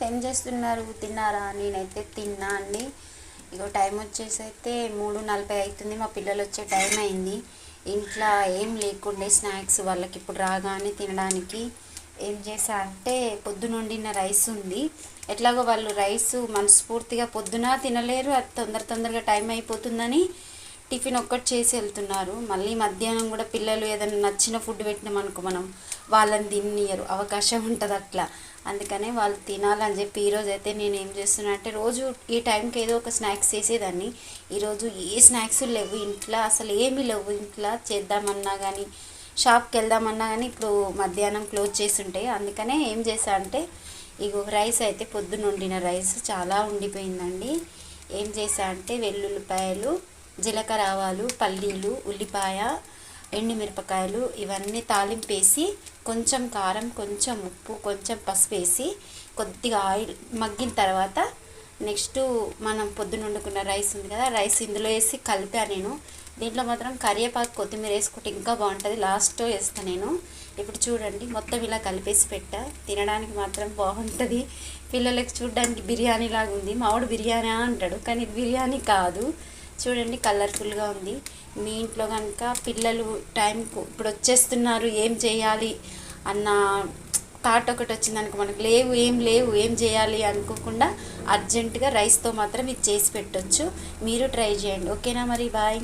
ఏం చేస్తున్నారు? తిన్నారా? నేనైతే తిన్నా అండి. ఇగో టైం వచ్చేసి అయితే 3:40 అవుతుంది. మా పిల్లలు వచ్చే టైం అయింది. ఇంట్లో ఏం లేకుండే స్నాక్స్ వాళ్ళకి ఇప్పుడు రాగానే తినడానికి ఏం చేశా అంటే పొద్దున వండిన రైస్ ఉంది. ఎట్లాగో వాళ్ళు రైస్ మనస్ఫూర్తిగా పొద్దున తినలేరు, అది తొందరగా టైం అయిపోతుందని టిఫిన్ ఒక్కటి చేసి వెళ్తున్నారు. మళ్ళీ మధ్యాహ్నం కూడా పిల్లలు ఏదైనా నచ్చిన ఫుడ్ పెట్టినామనుకో మనం వాళ్ళని తిననియరు, అవకాశం ఉంటుంది అట్లా. అందుకనే వాళ్ళు తినాలని చెప్పి ఈరోజు అయితే నేను ఏం చేస్తున్నా అంటే రోజు ఈ టైంకి ఏదో ఒక స్నాక్స్ చేసేదాన్ని. ఈరోజు ఏ స్నాక్స్ లేవు ఇంట్లో, అసలు ఏమీ లేవు ఇంట్లో. చేద్దామన్నా కానీ షాప్కి వెళ్దామన్నా కానీ ఇప్పుడు మధ్యాహ్నం క్లోజ్ చేసి ఉంటాయి. అందుకనే ఏం చేశా అంటే ఇగో రైస్ అయితే పొద్దున వండిన రైస్ చాలా ఉండిపోయిందండి. ఏం చేశా అంటే వెల్లుల్లిపాయలు, జీలకర్ర, ఆవాలు, పల్లీలు, ఉల్లిపాయ, ఎండుమిరపకాయలు ఇవన్నీ తాలింపు వేసి కొంచెం కారం, కొంచెం ఉప్పు, కొంచెం పసుపు వేసి కొద్దిగా ఆయిల్ మగ్గిన తర్వాత నెక్స్ట్ మనం పొద్దున వండుకున్న రైస్ ఉంది కదా, రైస్ ఇందులో వేసి కలిపా నేను. దీంట్లో మాత్రం కరివేపాకు, కొత్తిమీర వేసుకుంటే ఇంకా బాగుంటుంది, లాస్ట్లో వేస్తాను నేను. ఇప్పుడు చూడండి మొత్తం ఇలా కలిపేసి పెట్టా. తినడానికి మాత్రం బాగుంటుంది. పిల్లలకి చూడడానికి బిర్యానీ లాగా ఉంది. మావాడు బిర్యానీ అంటాడు, కానీ ఇది బిర్యానీ కాదు. చూడండి కలర్ఫుల్గా ఉంది. మీ ఇంట్లో కనుక పిల్లలు టైంకు ఇప్పుడు వచ్చేస్తున్నారు, ఏం చేయాలి అన్న థాట్ ఒకటి వచ్చిందనుకో, మనకు ఏం చేయాలి అనుకోకుండా అర్జెంటుగా రైస్తో మాత్రం ఇది చేసి పెట్టొచ్చు. మీరు ట్రై చేయండి. ఓకేనా మరి, బాయ్.